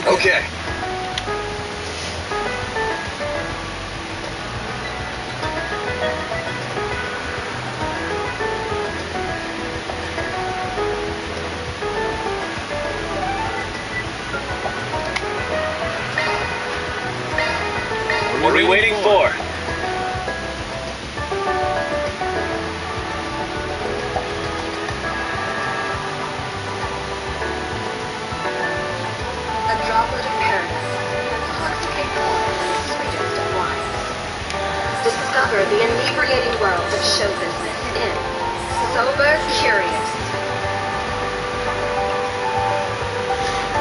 Okay. What are we waiting for? A droplet of paradise can intoxicate the sweetest of wines. Discover the inebriating world of show business in Sober Curious.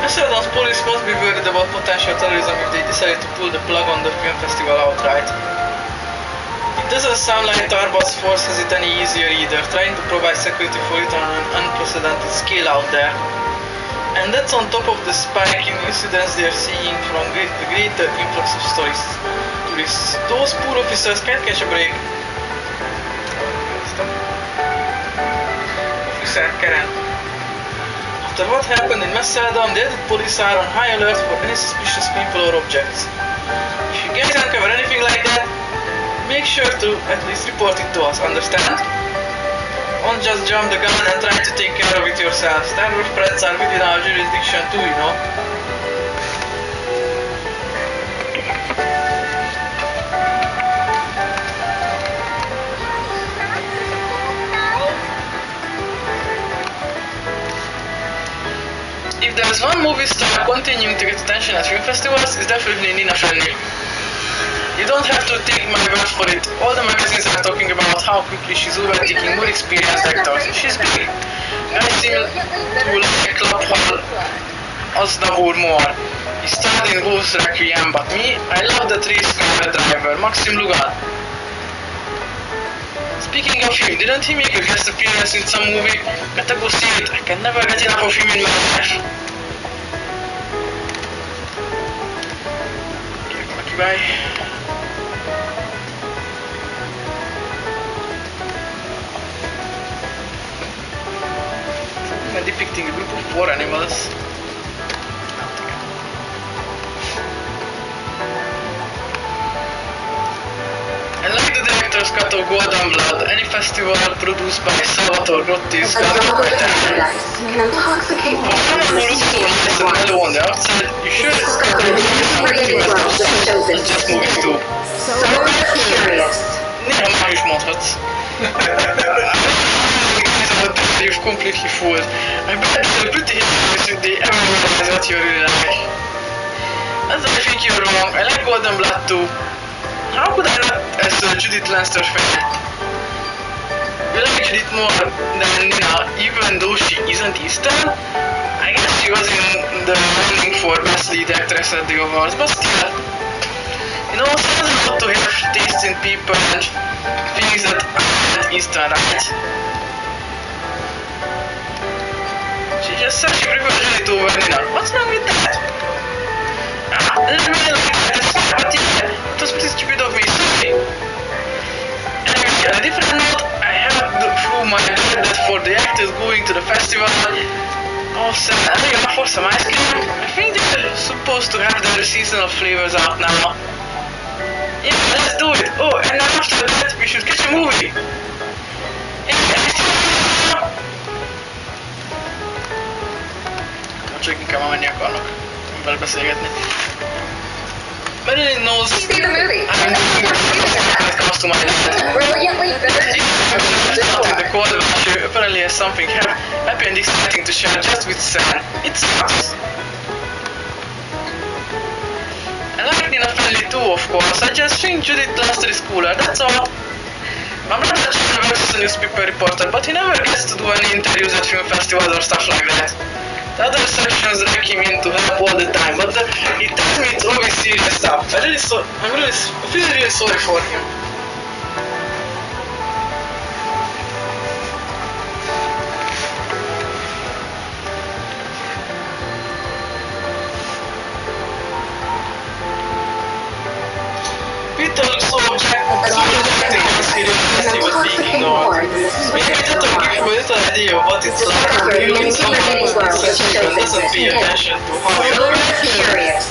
I said those police must be worried about potential terrorism if they decided to pull the plug on the film festival outright. It doesn't sound like Tarbot's force has it any easier either, trying to provide security for it on an unprecedented scale out there. And that's on top of the spike in incidents they're seeing from the greater influx of tourists. Those poor officers can't catch a break. Officer Karen. After what happened in Macedon, the added police are on high alert for any suspicious people or objects. If you guys uncover anything like that, make sure to at least report it to us, understand? Don't just jump the gun and try to take care of it yourself. Standard threats are within our jurisdiction too, you know. If there's one movie star continuing to get attention at film festivals, it's definitely Nina Fenley. You don't have to take my word for it. All the magazines are talking about how quickly she's overtaking more experienced actors. She's big. I seem to like Club Hall Aznavour more. He starred in Ghost Requiem, but me, I love that race car driver, Maxim Lugan. Speaking of him, didn't he make a guest appearance in some movie? Gotta go see it. I can never get enough of him in my life. Okay, bye. Depicting a group of poor animals. And like the director's cut of Golden Blood, any festival produced by Salvatore Grotti is gonna be quite paradise can intoxicate the nice and mellow on the outside. You should discover the inebriating world of show business just moving to. Sober Curious. Néha már is mondhatsz. You've completely fooled. I bet it's pretty hypnotic they ever realize what you really like. As I think you're wrong, I like Golden Blood too. How could I not as a Judith Lancaster fan? You like Judith more than Nina, even though she isn't Eastern? I guess she was in the running for Best Lead Actress at the awards, but still. You know, someone got to have taste in people and things that aren't Eastern, right? She just said she prefers Judith over Nina. What's wrong with that? I didn't really like that, but yeah, it was pretty stupid of me, sorry. Anyway, on a different note, I have through my head that for the actors going to the festival, awesome, I think I'm for some ice cream. I think they're supposed to have their seasonal flavors out now. Yeah, let's do it. Oh, and after that, we should catch a movie. Csak inkább ma menni akarnak vele beszélgetni. Marilyn knows I'm when it comes to my dad. The call apparently has something happy and exciting to share just with Sam. It sucks. I like Nina Fenley too, of course. I just think Judith Lancaster is cooler, that's all. My brother works as a newspaper reporter, but he never gets to do any interviews at film festivals or stuff like that. The other sections drag him in to help all the time, but he tells me it's always serious stuff. I feel really sorry for him. Peter looks so objective, he was being ignored. Maybe that give you a little idea of what it's like. Even someone who's sensitive and doesn't pay attention to how it works. Curious.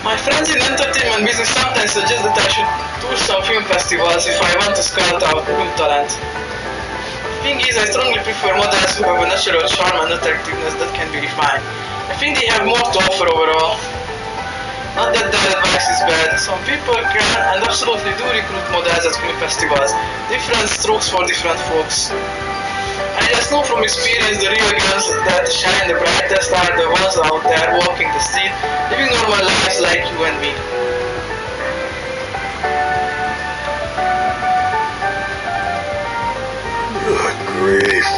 My friends in entertainment business sometimes suggest that I should tour some film festivals if I want to scout out new talent. The thing is, I strongly prefer models who have a natural charm and attractiveness that can be refined. I think they have more to offer overall. Not that their advice is bad. Some people can and absolutely do recruit models at film festivals. Different strokes for different folks. I just know from experience the real girls that shine the brightest are the ones out there walking the street, living normal lives like you and me. Good grief.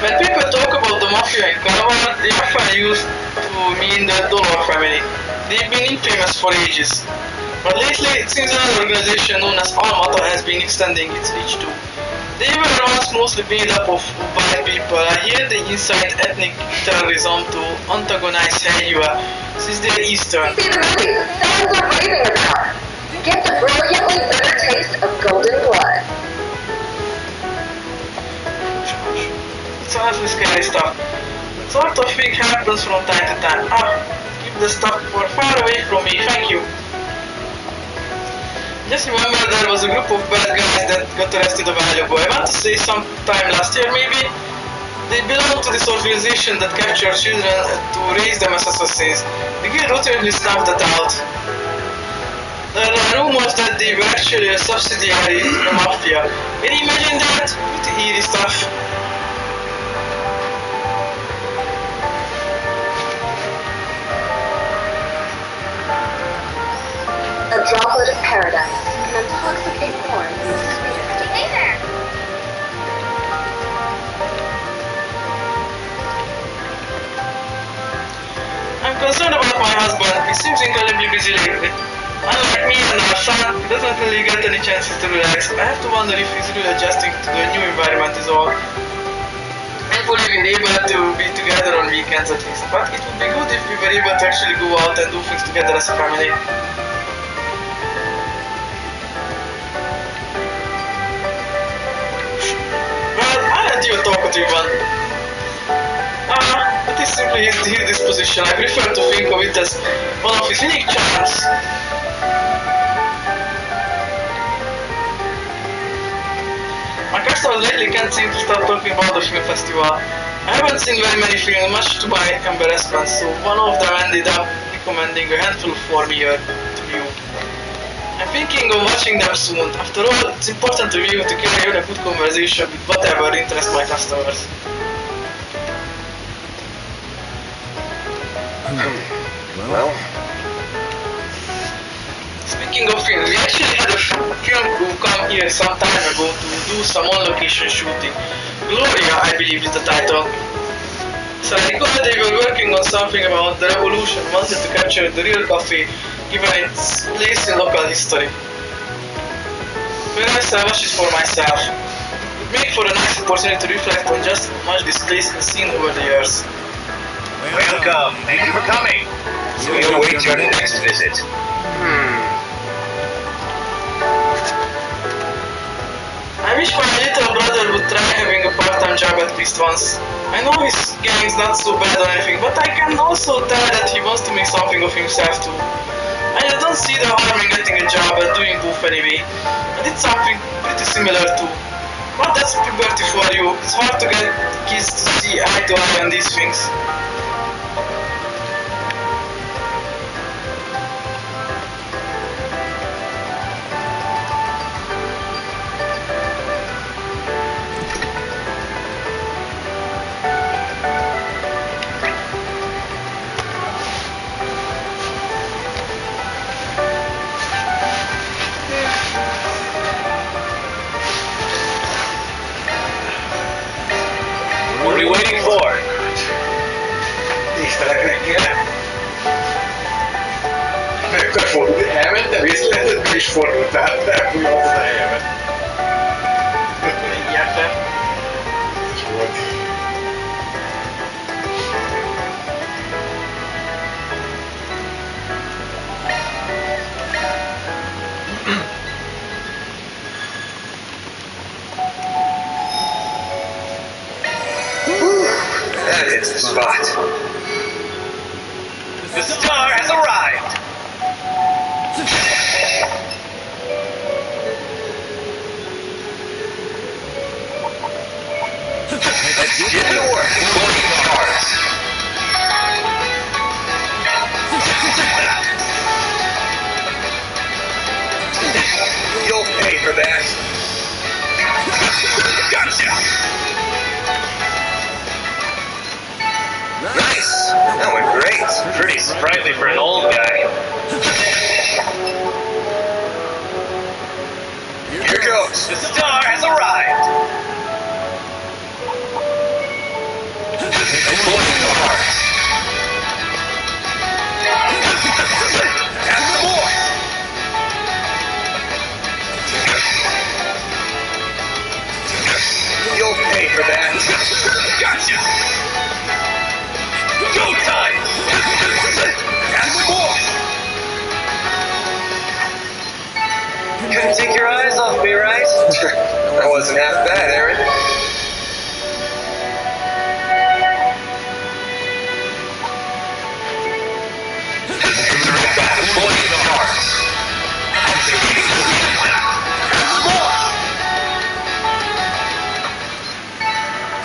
When people talk about the mafia in Calabar, they often use to mean the Dollar family. They've been infamous for ages. But lately, it seems another organization known as Almata has been extending its reach too. They were once mostly made up of white people. I hear they incite ethnic terrorism to antagonize Haiua, since they're Eastern. See the movies, fans are raving about. Get the brilliantly bitter taste of golden blood. It's honestly scary stuff. Sort of thing happens from time to time. Keep the stuff far away from me, thank you. Just remember there was a group of bad guys that got arrested a while ago. I want to say sometime last year maybe. They belong to this organization that captured children to raise them as assassins. The guild routinely snuffed that out. There are rumors that they were actually a subsidiary to the mafia. Can you imagine that? Pretty eerie stuff. A droplet of paradise can intoxicate more than the sweetest. Hey there! I'm concerned about my husband. He seems incredibly busy lately. Unlike me and our son, he doesn't really get any chances to relax. I have to wonder if he's really adjusting to the new environment is all. Hopefully we're able to be together on weekends at least. But it would be good if we were able to actually go out and do things together as a family. Well, I let you talk to one. That is simply his disposition. I prefer to think of it as one of his unique charms. My customers lately can't seem to stop talking about the film festival. I haven't seen very many films, much to my embarrassment, so one of them ended up recommending a handful for me to view. I'm thinking of watching them soon. After all, it's important to view to carry on a good conversation with whatever interests my customers. Well, Speaking of films, we actually had a film crew come here some time ago to do some on-location shooting. Gloria, I believe is the title. So I recall they were working on something about the revolution, wanted to capture the real coffee given its place in local history. Whereas I watched it for myself. It would make for a nice opportunity to reflect on just how much this place has seen over the years. welcome. Thank you for coming. We'll wait your next visit. I wish my little brother would try having a part-time job at least once. I know his gang's not so bad or anything, but I can also tell that he wants to make something of himself too. I just don't see the harm in getting a job and doing both anyway. I did something pretty similar too. But that's puberty for you. It's hard to get kids to see eye to eye on these things. What are you waiting for? Tisztelek reggel. Megfordult, elmentem, észleletbe is fordult, tehát elfújom az a helyemet. Értem. És volt. That hits the spot. The star has arrived. Let's get to work exploding stars. You'll pay for that. Gotcha! Nice! That went great. Pretty sprightly for an old guy. Here goes. The star has arrived. Exploding stars. And some more. You'll pay for that. Gotcha! Go time! And some more! Couldn't take your eyes off me, right? That wasn't half bad, Aaron. Exploding stars.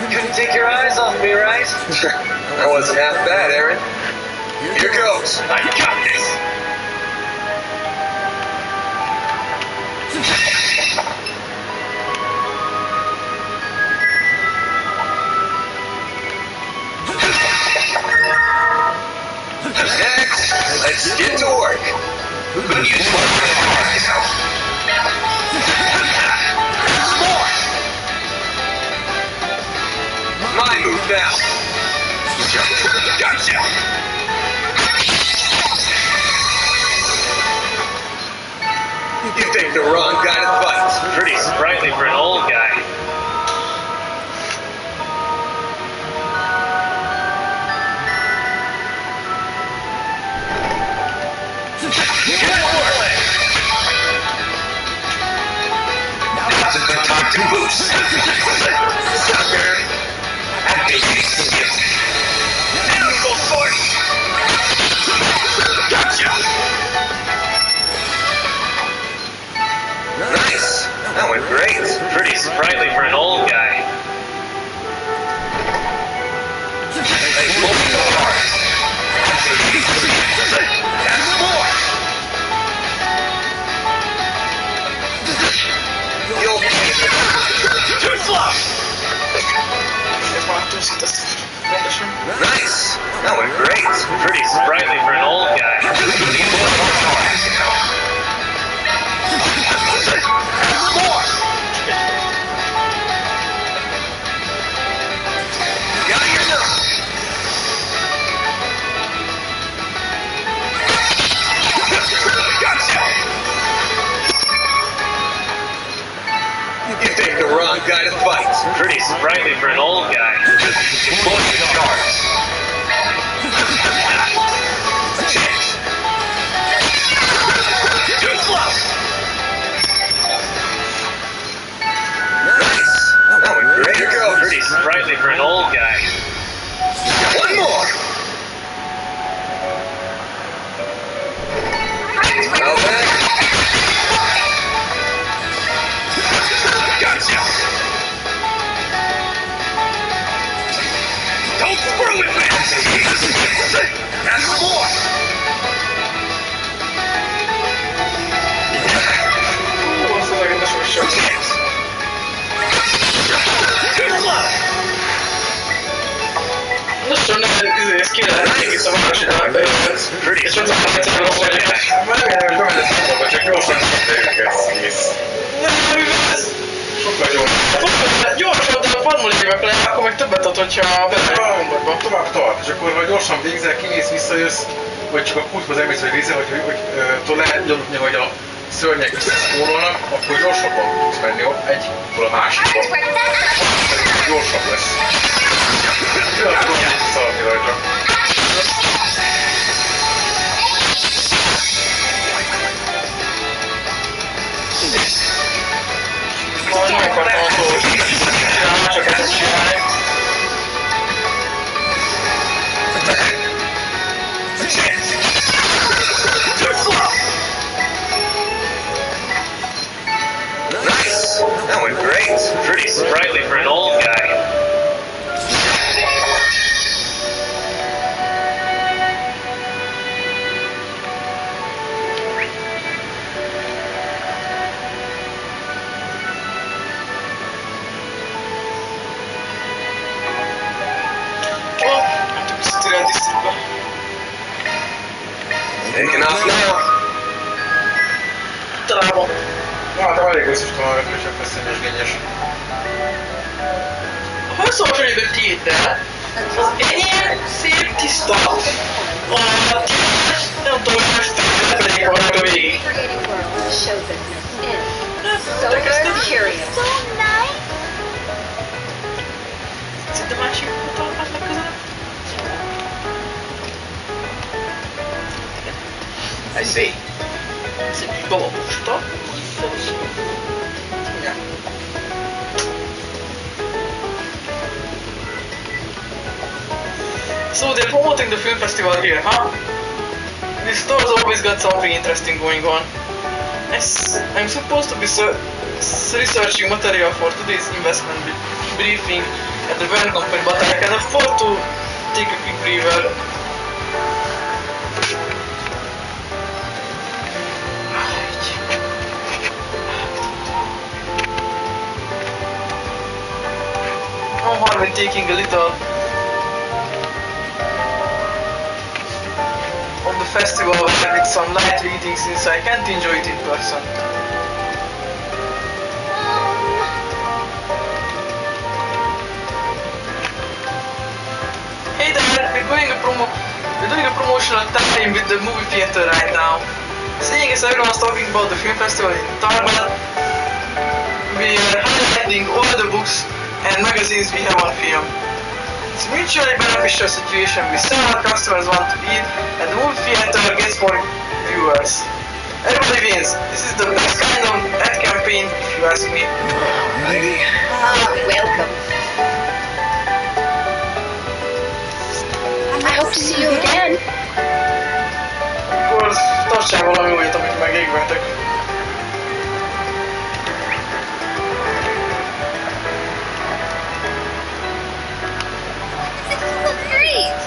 Couldn't take your eyes off me, right? That wasn't half bad, Aaron. Here goes. I got this. Next, let's get to work. Good use for more. My move now. Gotcha! You picked the wrong guy to fight. Pretty sprightly for an old guy. Good work! Now's a good time to boost. Sucker! Miracle Force! Gotcha! Nice! That went great. Pretty sprightly for an old guy. Exploding stars. And more! You'll pay for that. Too slow! Nice! That went great. Pretty sprightly for an old guy. More! Got your number. Gotcha! You picked the wrong guy to fight. Pretty sprightly for an old guy. Exploding stars. Too slow. Nice. That went great. Here goes. Pretty sprightly for an old guy. One more. Well then. Gotcha. Don't screw with me! And some more! Too slow! Lassan ez kéne egész a másiknak, de és az a helyzetben az, hogy Remélem, hogy bemenet csak gyorsan őket szísz. nem, ez Sokkal gyorsan. gyorsabb, de a farmulévek le, akkor meg többet ad, hogyha bele. Tovább tart, és akkor vagy gyorsan végzel, kimész, visszajössz, vagy csak a kulcshoz elmész, vagy része, hogy lehet nyomni, hogy a szörnyek visszaszkórolnak, akkor gyorsabban tudsz menni egyikből a másikba. Gyorsabb lesz. Tényleg tudom szaladni rajta. Majd nem akartam a dolgot csinálni, csak ezt csinálni. tisztítva. Taking off now. Talában. Na hát elég összesítem a repülések lesz színesgényes. Ha összehasonlítod kéttel, az ennyien szép, tiszta, a tízes, nem tudom, hogy felfelé vannak a végig. Creating world of show business in De kezdtem. Sober Curious. Szinte másik utalapát legközelebb. I see. Ez egy babaposta. So they're promoting the film festival here, huh? This store's always got something interesting going on. I'm supposed to be researching material for today's investment briefing at the Van Company, but I can afford to take a quick breather. No harm in taking a little on the festival with some light reading since I can't enjoy it in person. Hey there, we're doing a promotional time with the movie theater right now. Seeing as everyone's talking about the film festival in Tarban, we are highlighting all the books and magazines we have on film. It's a mutually beneficial situation. We sell our customers want to eat and the movie theater gets more viewers. Everybody wins. This is the best kind of ad campaign if you ask me. Welcome. I hope to see you again. Akkor tartsál valami újat, amit megégvetek. Great.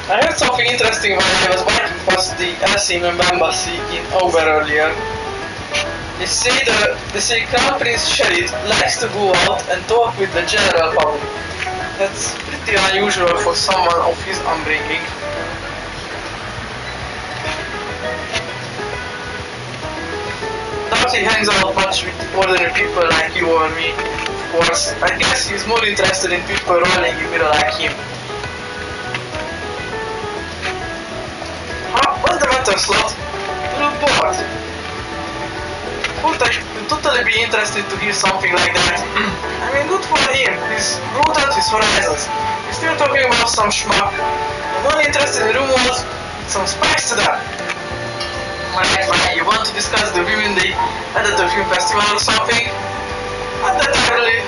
I heard something interesting when I was biking past the Alcim embassy in Auber earlier. They say Crown Prince Sherry likes to go out and talk with the general public. That's pretty unusual for someone of his upbringing. Doubt he hangs out much with ordinary people like you or me. Of course, I guess he's more interested in people rolling in mirror like him. Huh? What's the matter, Slot? You look bored. Would I totally be interested to hear something like that? I mean, good for him. He's broadened out his horizons. He's still talking about some schmuck. I'm only interested in rumors with some spice to them. Fine, you want to discuss the women they had at the film festival or something? Not that I really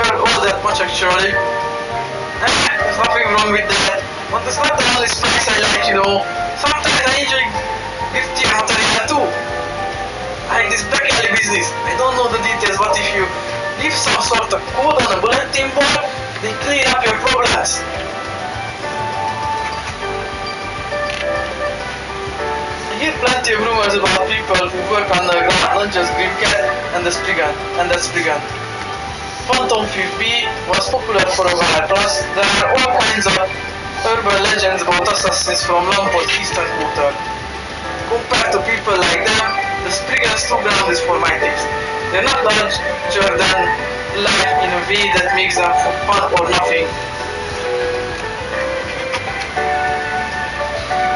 heard all that much actually. There's nothing wrong with that. But it's not the only spice I like, you know. Sometimes I enjoy dirty material too. Like this back alley business. I don't know the details, but if you leave some sort of code on a bulletin board, they clean up your problems. I hear plenty of rumors about people who work on the ground, not just Grimcat and the Spriggan. Phantom 5B was popular for a while, plus there are all kinds of urban legends about assassins from Lamport, East and Quarter. Compared to people like them, the Spriggan's true ground is for my taste. They're not larger than life in a way that makes them fun or nothing.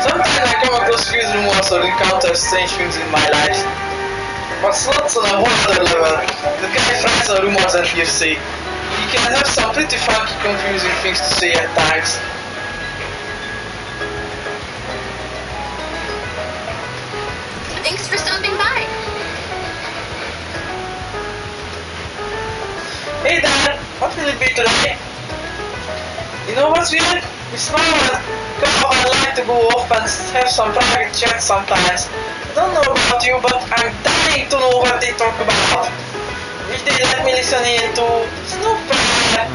Sometimes I come across few rumors or encounter strange things in my life. But Slot's on a whole other level. The guy thrives on rumors and hearsay. He can have some pretty funky, confusing things to say at times. Thanks for stopping by. Hey Dad, what will it be today? You know what's weird? Miss Mama and I like to go off and have some private chat sometimes. I don't know about you, but I'm dying to know what they talk about. If they let me listen in to Snoop.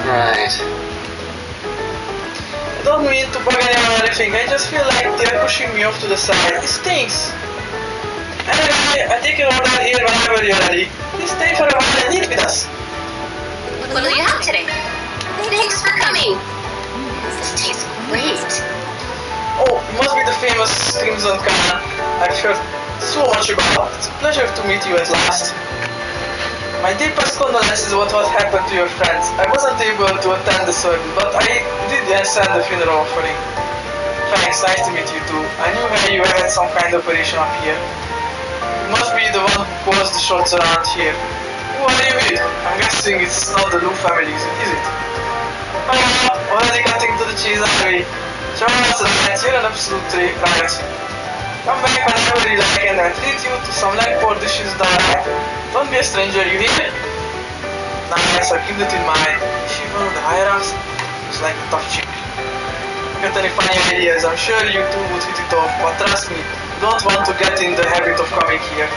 Right. I don't mean to bug anyone or anything, I just feel like they're pushing me off to the side. It stinks. Anyway, I take your order here whenever you're ready. Please stay for a while and eat with us. Look Susan Khan. I've heard so much about. It's a pleasure to meet you at last. My deepest condolences about what happened to your friends. I wasn't able to attend the service, but I did send the funeral offering. Thanks, nice to meet you too. I knew you had some kind of operation up here. You must be the one who caused the shots around here. Who are you with? I'm guessing it's not the Lu family, is it? Oh, already cutting to the chase, are we? Charles, you're an absolute riot. Come back whenever you like and I'll treat you to some leg for dishes that don't be a stranger, you hear? Nice, I'll keep that in mind. Is she one of the higher-ups? She's like a tough chick. Got any funny ideas? I'm sure you two would hit it off, but trust me, you don't want to get in the habit of coming here.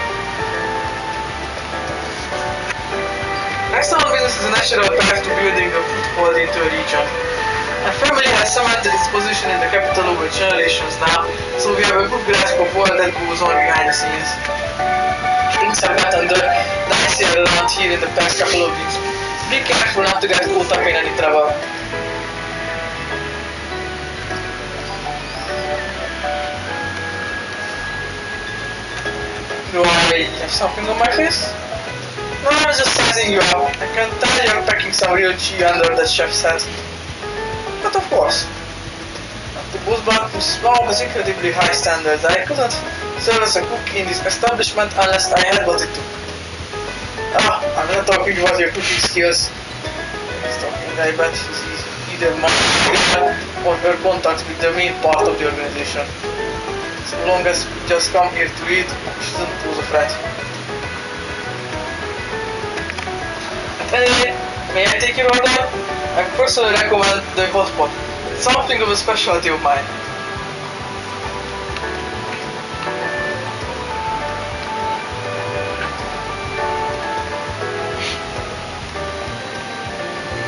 Next on business is a natural path to building a foothold into a region. My family has cemented its position in the capital over generations now, so we have a good grasp of what that goes on behind the scenes. Things have gotten dicier around here in the past couple of weeks. Be careful not to get caught up in any trouble. Do I have something on my face? No, I was just sizing you up. I can tell you're packing some real chi under that chef's hat. But of course, the boss brought to Small has incredibly high standards. I couldn't serve as a cook in this establishment unless I had what it took. I'm not talking about your cooking skills. He's talking, I bet he's either marketing or her contacts with the main part of the organization. So long as we just come here to eat, she doesn't pose a threat. Anyway, may I take your order? I personally recommend the hot pot. It's something of a specialty of mine.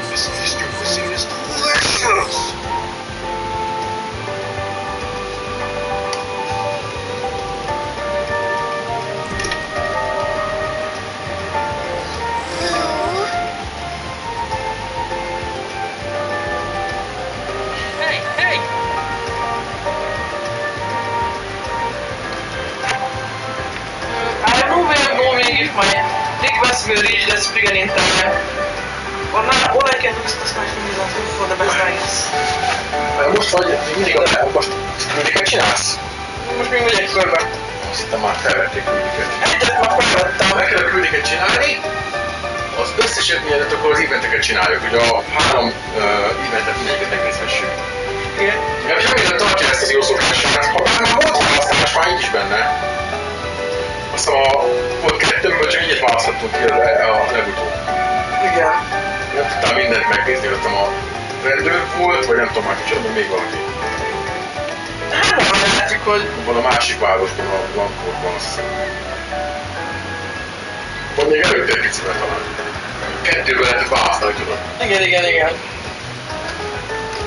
This Eastern cuisine is delicious! If my request will reach that figure in time. For now, all I can do is cross my fingers and hope for the best, I guess. Most vagy, még mindig a lehet, most küldiket csinálsz? Most még megyek körbe. Azt hittem már felvették küldiket. Egyet már felvettem. Meg kell a küldiket csinálni, az összeset mielőtt akkor az eventeket csináljuk, hogy a 3 eventet mindegyiket megnézhessük. Igen. Ja, és remélem tartja ezt az jó szokását, ha már volt választás, már így is benne. Azt volt 2-ből csak egyet választottunk ki a legutóbb. Igen. Nem tudtam mindent megnézni, hogy a rendőr volt, vagy nem tudom már kicsoda, még valaki. Hát nem látjuk, hogy... Van a másik városban, a Lampurban, azt hiszem. Vagy még előtte egy picivel talán. 2-ből lehetett választani, tudod. Igen.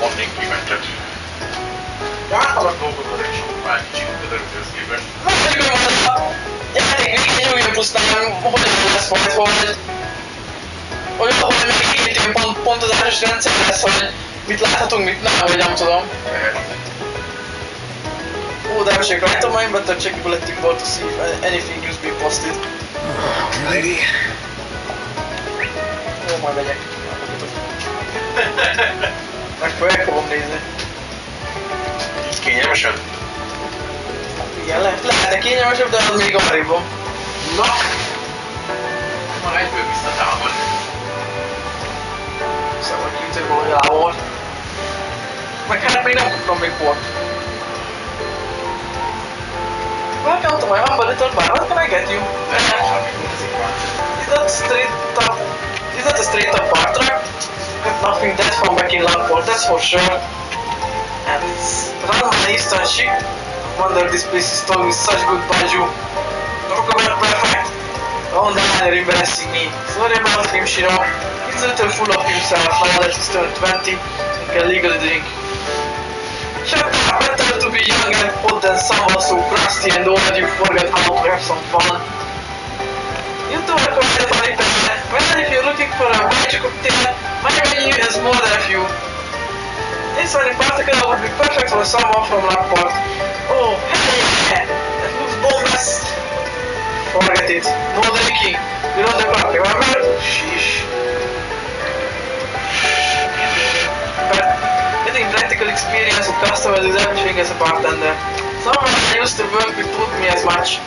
Adnék kimentet. Általában dolgozod egy sok már kicsit az előzőhöz képest. Mondjuk, hogy a játék végén újabb plusztán hogyan lesz majd, hogy még két ilyen pontozásos rendszer lesz, hogy mit láthatunk, mit nem, vagy nem tudom. Oh, Daybreak, right on mine, but I'll check the bulletin board to see if anything news being posted. Lady? Ó, majd megyek. Meg fogom nézni. Így kényelmesen? Igen, lehetne kényelmesebb, de az még a maribom. Na! Már egyből visszatámad. Szóval kiütök valahogy elávol. Meg hát még nem tudom még pont. Welcome to my humble little bar. What can I get you? Is that a straight up bar truck? Got nothing that from back in Lockport, that's for sure. And it's run on the eastern chic. No wonder this place is told with such good baju. Talk about perfect. Don't mind embarrassing me. Sorry about him, Shiro. He's a little full of himself now that he's turned 20 and can legally drink. Shut up, better to be young and old than someone so crusty and old that you forget how to have some fun. You two are quite funny, well, if you're looking for a magic cocktail, my menu has more than a few. This one in particular would be perfect for someone from Lockport. Oh, hey! forget it. No drinking. Below the clock, remember? Sheesh. But getting practical experience with customers is everything as a bartender. Someone I used to work with told me as much.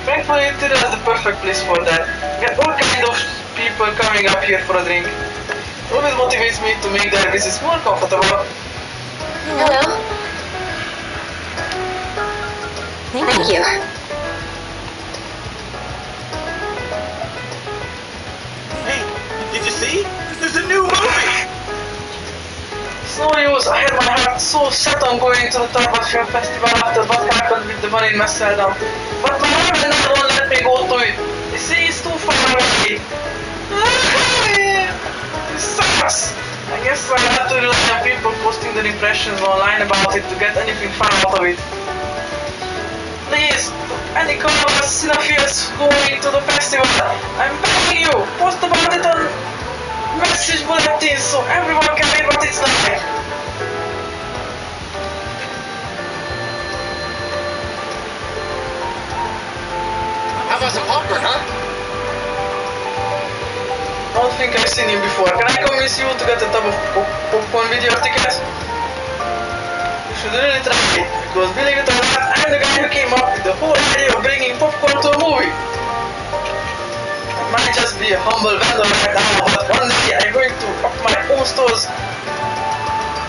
Thankfully, it is the perfect place for that. Get all kind of people coming up here for a drink. It always motivates me to make their business more comfortable. Hello. Thank you. Hey, did you see? There's a new movie! It's no use, I had my heart so set on going to the Daybreak Film Festival after what happened with the one in Amsterdam. But my mother never won't let me go to it. They say it's too far away. This sucks. I guess I have to rely on people posting their impressions online about it to get anything fun out of it. Please, any covers, cinephiles going to the festival, I'm begging you, post about it on message bulletins so everyone can read what it's like. How about some popcorn, huh? I don't think I've seen him before. Can I convince you to get a tub of popcorn with your ticket? You should really try it, because believe it or not, I'm the guy who came up with the whole idea of bringing popcorn to a movie. I might just be a humble vendor right now, but one day I'm going to up my own stores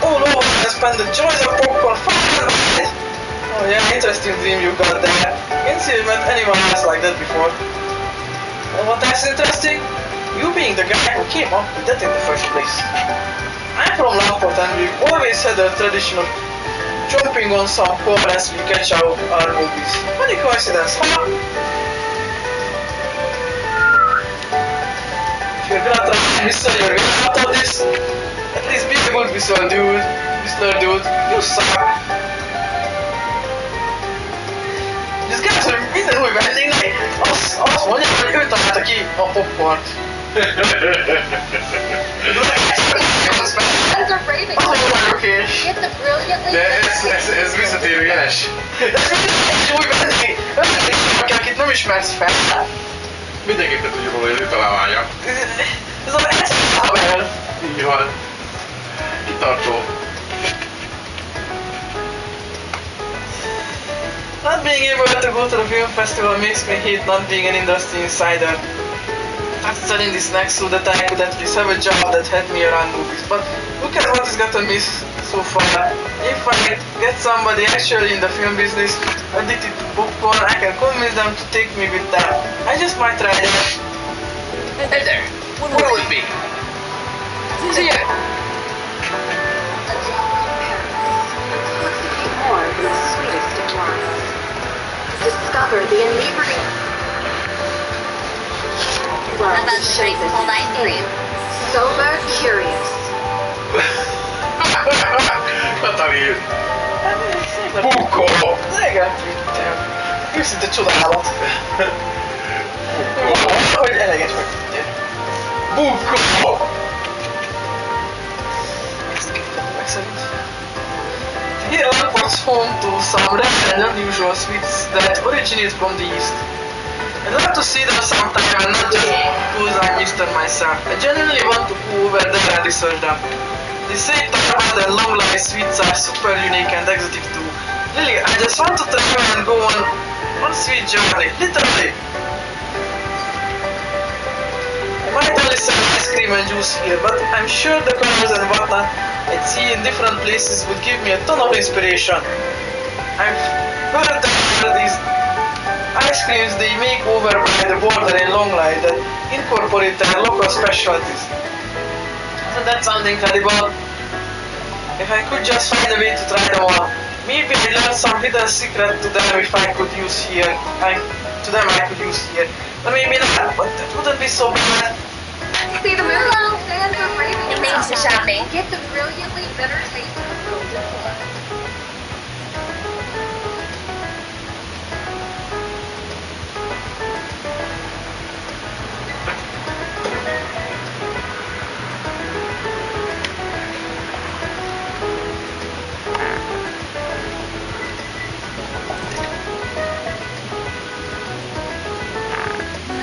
all over and spend the joys of popcorn far and wide. Oh yeah, interesting dream you got there. Can't see you met anyone else like that before. And what else is interesting? You being the guy who came up with that in the first place. I'm from Lamport and we've always had a tradition of jumping on some core as we catch our movies. Funny coincidence, huh? If you're gonna try and whistle your way out of this, at least be a good whistler, dude. You suck. This guy's a minden új vendégnek azt mondja, hogy ő találta ki a popcornt. That's a raving. Az a oké. Get the brilliantly. De ez visszatérő jeles. Ez egy új vendég, akit nem ismersz fel. Mindenképpen tudjuk róla, hogy ő találmánya. Ez a Eszter. Így van. Kitartó. Not being able to go to the film festival makes me hate not being an industry insider. I'm studying this next so that I could at least have a job that had me around movies. But look at what has gotten me so far. If I get somebody actually in the film business addicted to popcorn, I can convince them to take me with them. I just might try that. Hey there, what will it be? See ya. A drop of paradise. Intoxicate more than the sweetest of wines. Discover the inebriating world How about of some show nice cold ice business cream? in Sober Curious. Natali. Bukó! Igen, őszinte csodálat. Hogy eleget megtettél. Bukó! Here Lamport home to some rare and unusual sweets that originate from the East. I'd love to see them sometime and not just because I'm Eastern myself. I genuinely want to go over there and research them. They say Taiwan and long life sweets are super unique and exotic too. Really, I just want to travel and go on one sweet journey, literally. I might only sell ice cream and juice here, but I'm sure the colors and whatnot I'd see in different places would give me a ton of inspiration. I've heard that these ice creams they make over by the border in Long Line that incorporate their local specialties. Doesn't that sound incredible? If I could just find a way to try them all, maybe I'd learn some hidden secret to them if I could use here. I could use here. But maybe not, but that wouldn't be so bad. See the movie fans are raving It about means the that. shopping. Get the brilliantly bitter taste of frozen blood.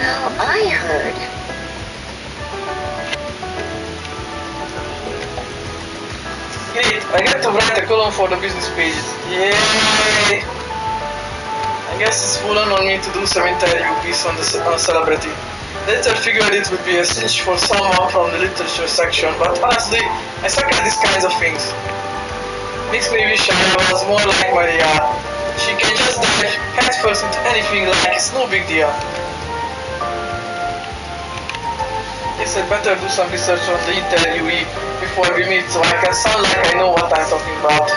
Well, I heard. Great, I get to write a column for the business pages. Yay! I guess it's fallen on me to do some interview piece on a celebrity. Later figured it would be a cinch for someone from the literature section, but honestly, I suck at these kinds of things. Makes me wish I was more like Maria. She can just dive headfirst into anything like it's no big deal. Guess I'd better do some research on the interviewee before we meet so I can sound like I know what I'm talking about.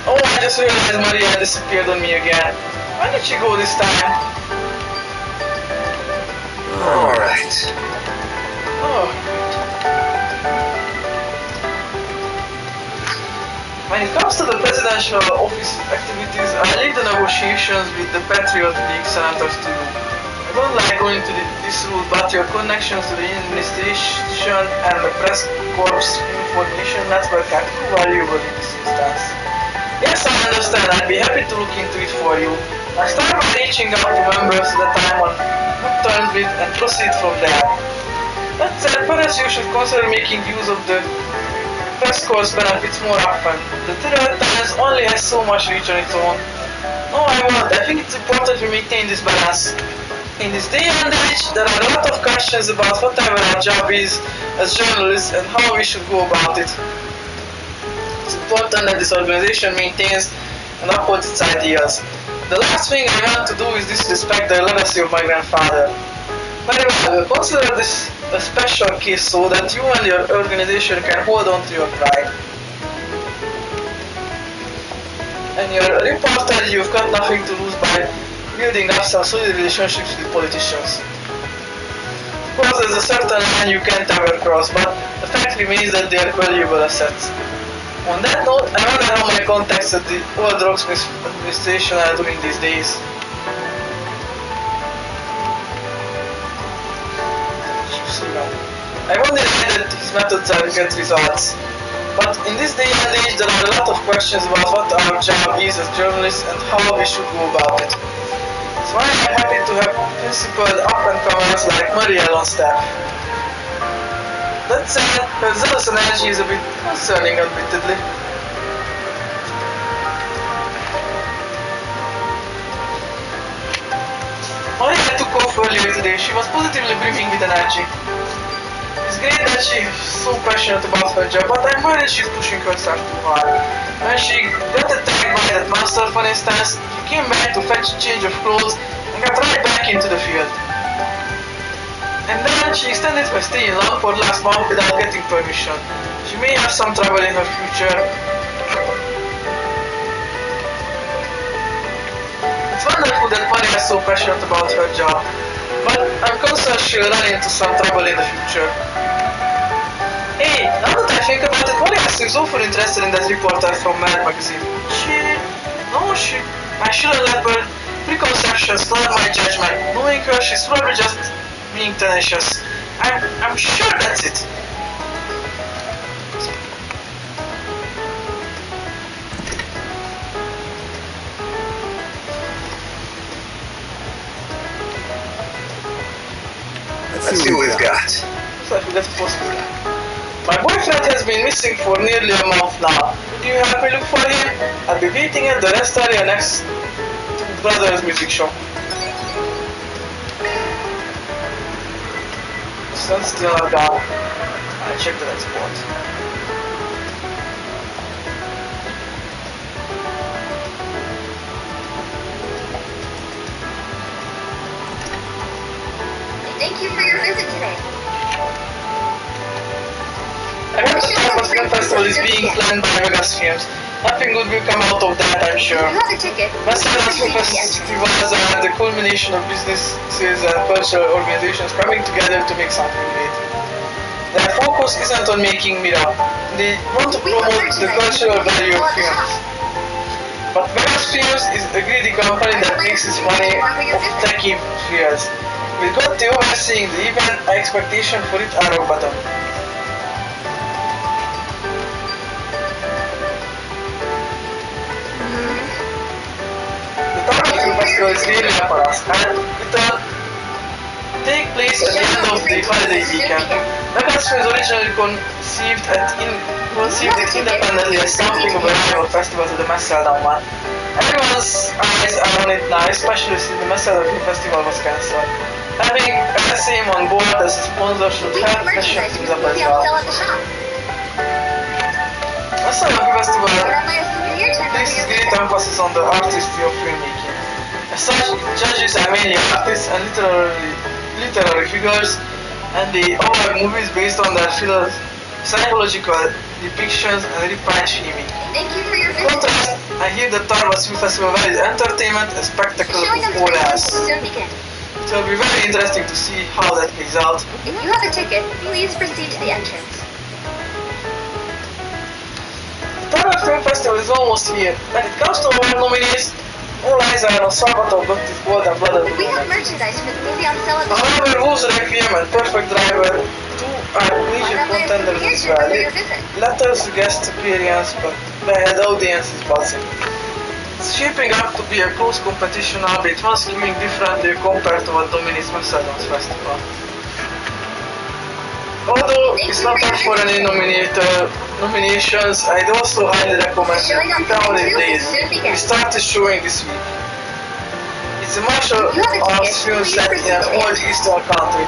Oh, I just realized Maria disappeared on me again. Where did she go this time? Alright. Oh. When it comes to the presidential office activities, I leave the negotiations with the Patriot League senators to you. I don't like going to this route, but your connections to the administration and the press corps information network are too valuable in this instance. Yes, I understand. I'd be happy to look into it for you. I start by reaching out to members that I'm on good terms with and proceed from there. That said, perhaps you should consider making use of the press corps benefits more often. The Tyrrell Times only has so much reach on its own. No, I won't. I think it's important we maintain this balance. In this day and age, there are a lot of questions about whatever our job is as journalists and how we should go about it. It's important that this organization maintains and upholds its ideas. The last thing I want to do is disrespect the legacy of my grandfather. Very well, we'll consider this a special case so that you and your organization can hold on to your pride. And your reporter, you've got nothing to lose by building up some solid relationships with politicians. Of course, there's a certain line you can't ever cross, but the fact remains that they are valuable assets. On that note, I wonder how my contacts at the old Rocksmith administration are doing these days. I wonder that his methods are get results. But in this day and age, there are a lot of questions about what our job is as journalists and how we should go about it. So I'm happy to have principled up-and-comers like Marielle on staff. That said, her zealous energy is a bit concerning, admittedly. Marielle took off earlier today. She was positively brimming with energy. It's great that she's so passionate about her job, but I'm worried she's pushing herself too hard. When she got attacked by that monster, for instance, she came back to fetch a change of clothes and got right back into the field. And then she extended her stay in Langford last month without getting permission. She may have some trouble in her future. It's wonderful that Maria is so passionate about her job, but I'm concerned she'll run into some trouble in the future. Hey, now that I think about it, Maria seems awfully interested in that reporter from Mad magazine. I shouldn't let her preconceptions cloud my judgment. Knowing her, she's probably just being tenacious. I'm sure that's it. Let's see what we've got. My boyfriend has been missing for nearly a month now. Could you help me look for him? I'll be waiting at the rest area next to Brothers Music Shop. Sun's still not down. I checked the next spot. Thank you for your visit today. I heard the Campus Film Festival is being planned by Vegas Films. Nothing good will come out of that, I'm sure. You have a ticket. Vegas Film Festival is the culmination of businesses and cultural organizations coming together to make something great. Their focus isn't on making mirror. They want to promote the cultural value of films. But Vegas Films is a greedy company that makes its money off techie fears. With God overseeing the event, my expectation for it are rock bottom. The Daybreak festival is really up for us, and take place at the end of the holiday weekend. Megasfilm is originally conceived it independently as something of a rival festival to the Messeldon one. Everyone's eyes are on it now, especially since the Messeldon Film Festival was cancelled. Having SM on board as a sponsor should help fashion things up as well. Messeldon Film Festival places great emphasis on the artistry of filmmaking. As such, judges are mainly artists and literary figures, and they award movies based on their psychological depictions and refined theming. Thank you for your In visit. contrast, I hear that Tarvas Film Festival values entertainment and spectacle Showing on of all screen will else. soon begin. It will be very interesting to see how that plays out. If you have a ticket, please proceed to the entrance. The Tarvas Film Festival is almost here. When it comes to award nominees, all eyes are on Salvatore Dotti's Golden Blooded We have Woman. merchandise for the movie on sale at the shop. However, Wolves Requiem and Perfect Driver 2 are Why major not buy a contenders souvenir as to well. remember your visit? Letters guest appearance, but the audience is buzzing. It's shaping up to be a close competition, albeit one skewing differently compared to what dominates Macedon's festival. Although it's not up for any nominations, I'd also highly recommend Showing on the Holiday Screen Days. will soon begin. We started showing this week. It's a martial arts film set in an old eastern country.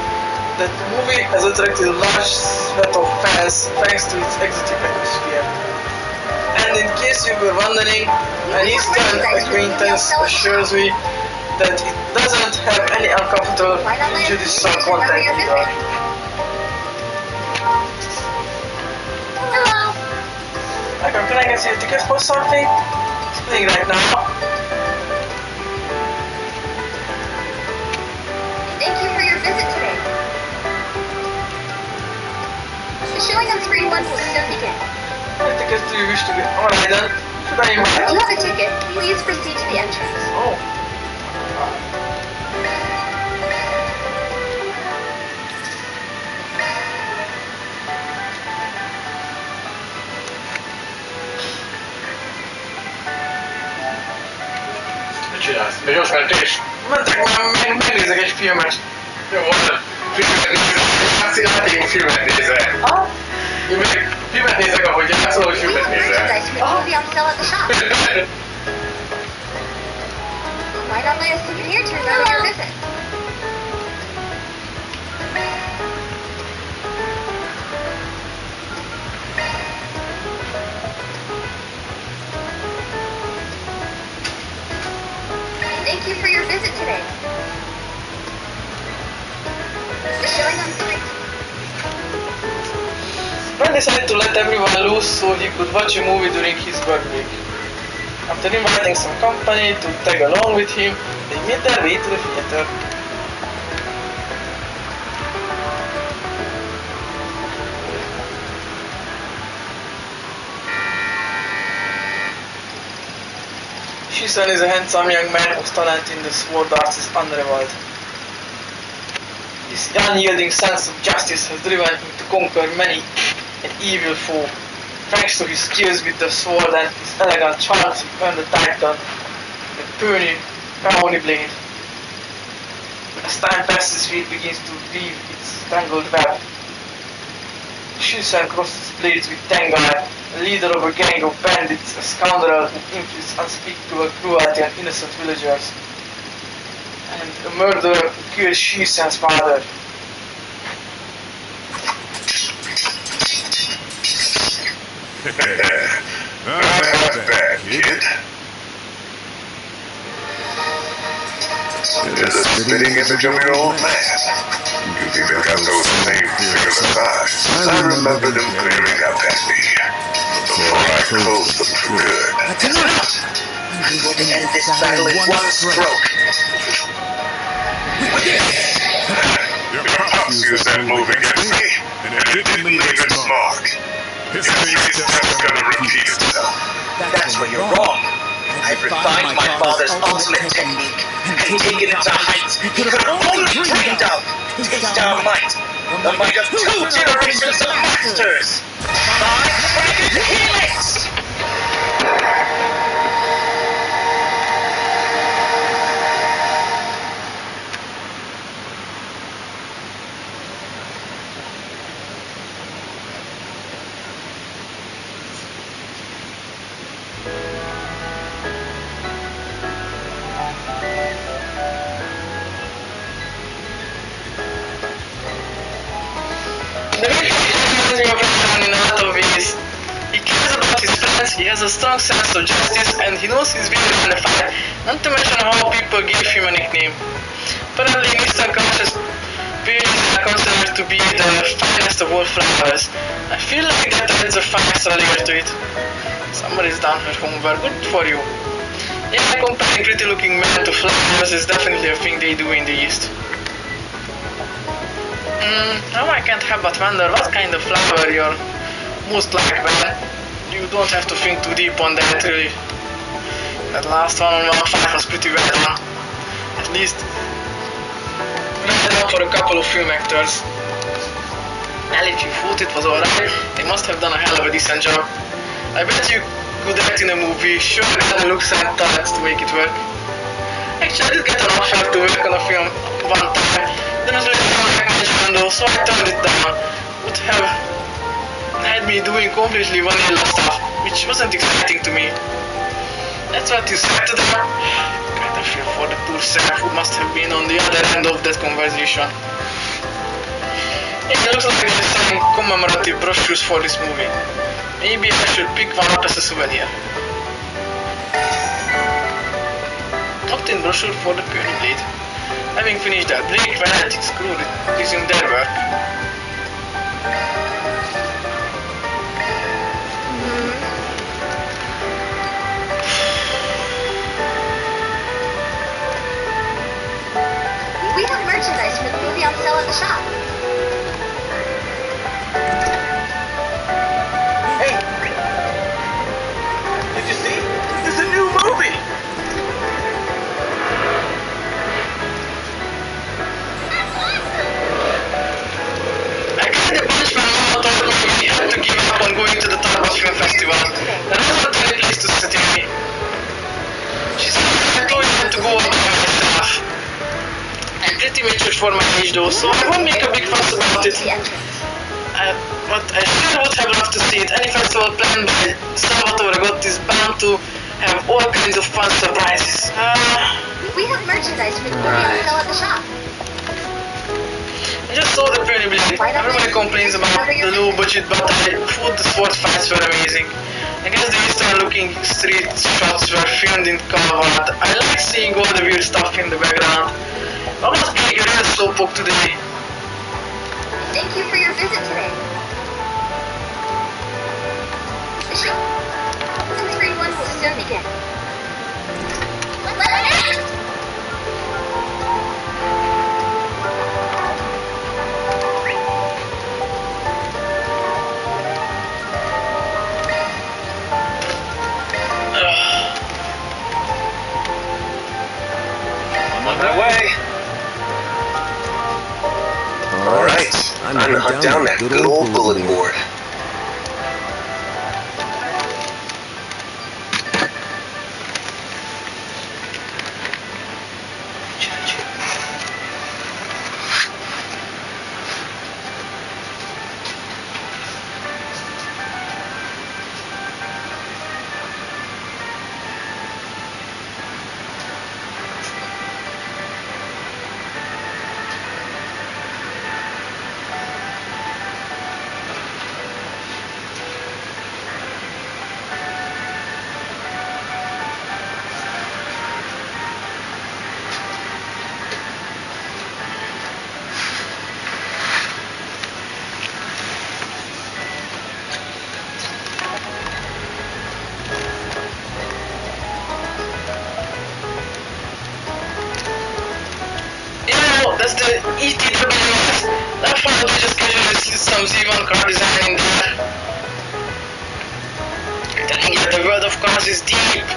The movie has attracted a large set of fans thanks to its exotic atmosphere. And in case you were wondering, an Eastern acquaintance assures me that it doesn't have any uncomfortable judicial content either. Hello. Can I get you a ticket for something? It's playing right now. Thank you for your visit today. The showing on screen 1 will soon begin. What tickets do you wish to get? Alright then. Should I If you invite? have a ticket, please proceed to the entrance. Oh. Mit csinálsz? De gyors mentés? Mentek már, megnézek egy filmet. Jó, van. Filmet nézek. Játék filmet nézek. Ah? Én meg filmet nézek, ahogy játszol, hogy We filmet have nézek. merchandise for the movie on sale at the shop. Why not buy a souvenir to remember your visit? Thank you for your visit today. The showing on screen. Ben decided to let everyone loose so he could watch a movie during his work week. After inviting some company to tag along with him, they made their way to the theater. Shison is a handsome young man whose talent in the sword arts is unrivaled. His unyielding sense of justice has driven him to conquer many an evil foe. Thanks to his skills with the sword and his elegant charms, he earned the title the Peony Blade. As time passes, fate begins to weave its tangled web. Shison crosses blades with Tengai, a leader of a gang of bandits, a scoundrel who inflicts unspeakable cruelty on innocent villagers, and a murderer who kills Shison's father. Not half bad, kid. It is a spitting image of your old man. You've even got those same figures of eyes. I remember them glaring up at me before I closed them for good. I'm going to end this battle in one stroke. Your pops used that move against me, and it didn't leave its mark. His face just gonna repeat itself. That's where you're wrong. I've refined my father's ultimate technique and taken it to heights he could have only dreamed of. Taste our might, the might of 2 generations of masters. 5 dragon helix! he has a strong sense of justice and he knows his way in the fight, not to mention how people gave him a nickname. Apparently, in Eastern cultures, peonies are considered to be the finest of all flowers. I feel like that adds a fine extra layer to it. Somebody's done her homework, good for you. Yeah, comparing pretty looking men to flowers is definitely a thing they do in the East. Now I can't help but wonder what kind of flower you're most like, man. You don't have to think too deep on that, really. That last one-on-one fight was pretty well done. At least, well done for a couple of film actors. Well, if you thought it was alright, they must have done a hell of a decent job. I bet you could act in a movie, sure had looks and talents to make it work. Actually, I did get an offer to work on a film one time. Then I was really like management though, so I turned it down. Would have had me doing completely vanilla stuff, which wasn't exciting to me. That's what you said to them? Kinda feel for the poor Sam who must have been on the other end of that conversation. It looks like there's some commemorative brochures for this movie. Maybe I should pick one up as a souvenir. Opt-in brochure for the Peony Blade. Having finished that break, Valentic screwed it, resumed their work. We have merchandise for the movie on sale at the shop. Hey! Did you see? There's a new movie! I kind of wish my mom told me we had to give up on going to the Target Film Festival. That wasn't the place to sit in me. She said I told you to go on by myself. I'm pretty mature for my age though, so I won't make a big fuss about it. But I still would have loved to see it. Any festival planned by Salvatore Gotti is bound to have all kinds of fun surprises. We have merchandise for the movie on sale at the shop. I just saw the Peony Blade. Everybody complains about the low budget, but I thought the sword fights were amazing. I guess the Eastern looking street shots were filmed in Colorado. I like seeing all the weird stuff in the background. I was being a real slowpoke today. Thank you for your visit today. The show 231 will soon begin. Let's On my way. Alright, time to hunt down that good old bulletin board. That's the ETWS. That one we just casually see some Z1 car design in there. Telling you, the world of cars is deep.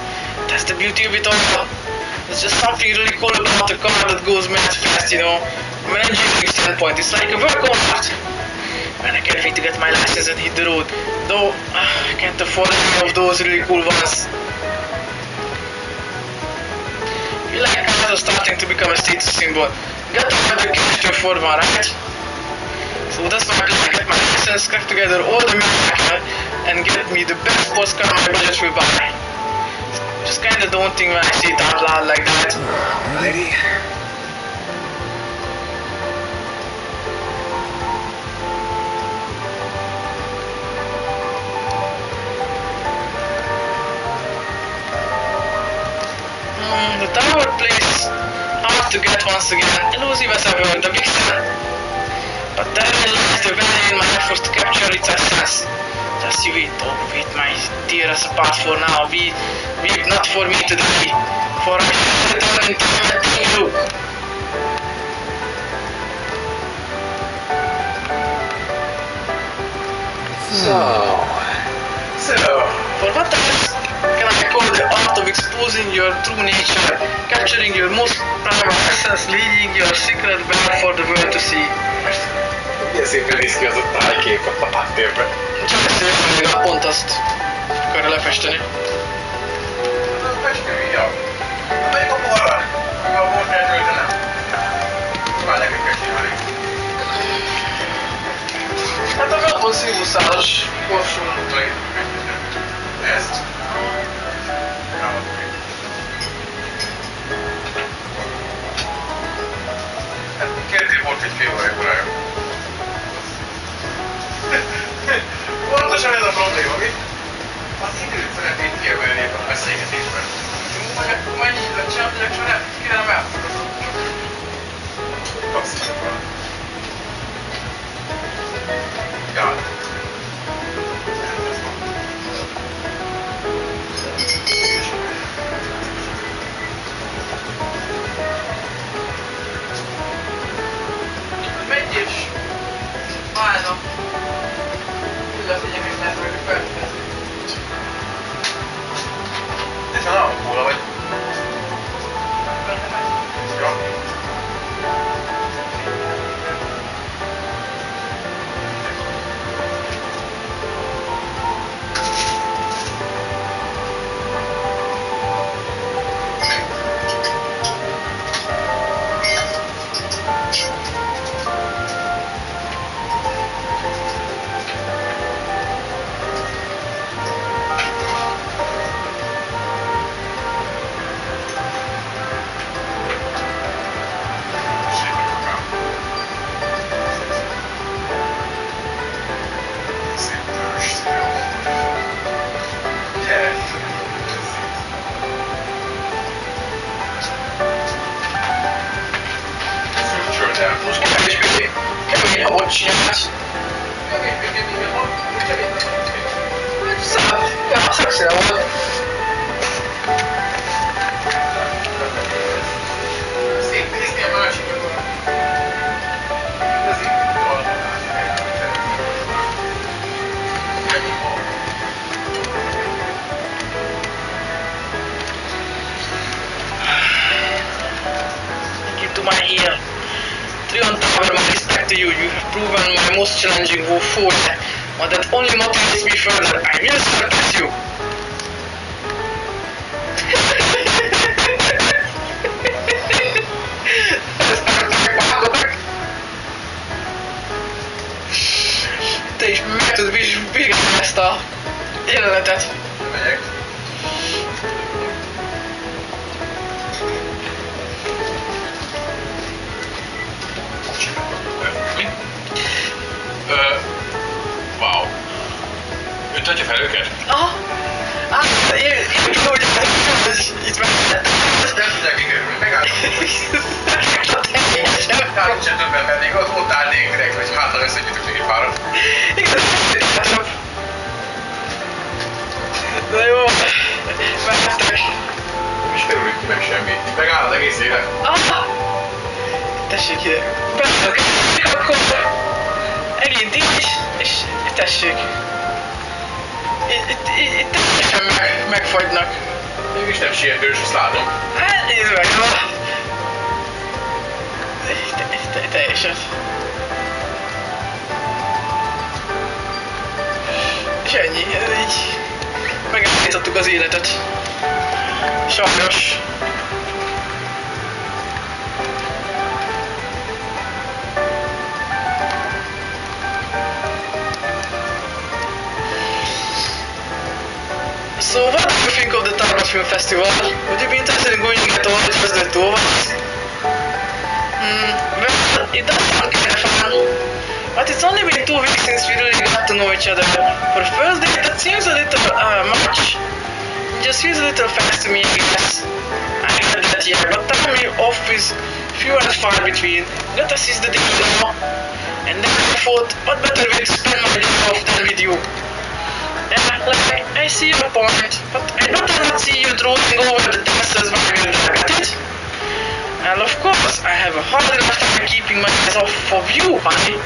That's the beauty of it all. There's just something really cool about a car that goes mad fast, you know. From an engineering standpoint, it's like a work of art. Man, I can't wait to get my license and hit the road. Though, I can't afford any of those really cool ones. I feel like cars are starting to become a status symbol. Got to have the cash to afford one, right? So that's my plan. Get my license, crack together all the money I can, and get me the best sports car my budget will buy. Just kinda daunting when I see it out loud like that. Alrighty. once again, elusive as ever, the vixen. But therein lies the vein in my efforts to capture its essence. Just you wait, oh wait, my dear, as apart for now, weep not for me today, for I shall return in tormenting you. So, For what else can I call the art of exposing your true nature, capturing your most primal essence, leading your secret bare for the world to see? milyen szépen néz ki az a tájkép a háttérben. Csak szépen még a pont azt akarja lefesteni. Festőja. Melyik a borra? A bort eltöltenem. Már nekünk kell csinálni. Hát a Galton szívószálas borsó. Ezt. Hát kérdés volt egy fél óra korája. Pontosan ez a probléma, mi? Az időt szeretnék kiemelni ebben a beszélgetésben. Majd akkor mennyi időt csinálják, csak nem kérem elfogadom. Kapsz van. Got it. Menj és állna. Illetve egyébként lehet velük felfedezni. Ez a nagyon kóla vagy. Ja. Most kevésbé kemény, ahogy csinálsz. Ja, szexel volt. Szép nézni a másik oldalon. Ez így Give to my heel. Triumph Tower, my respect to you. You have proven my most challenging foe, but that only motivates me further. I will surpass you. Te is meg tudod vizsgálni ezt a jelenetet. megyek. Mi? Wow. Ő tartja fel őket? Aha. Én úgy hogy itt meg... Nem tudják kikerülni, megálltam. Hát nincsen többen mennék, ott állnék direkt, hogy hátra összegyűjtök még egy párat. Na jó, mehettek. És örülünk meg semmi. Megáll az egész élet. Aha! Tessék ide. Beállok. Akkor elint és tessék. Itt teljesen megfagynak. Mégis nem sietős, azt látom. Hát nézd meg, ha! Teljesen. És ennyi, ez így... Megállítottuk az életet. Sajnos. So what do you think of the Daybreak Film Festival? Would you be interested in going at all? It was the two of us. Well, it does sound kind of fun. But it's only been 2 weeks since we really got to know each other. For the first date, that seems a little much. It just feels a little fast to me, I guess. I heard that yet, but time off is few and far between. Let us seize the day now. And then I thought, what better way to spend my day off than with you? Like, I see your point, but I'd rather not see you drooling over the dancers while we're at it. And of course, I have a hard enough time keeping my eyes off of you, honey.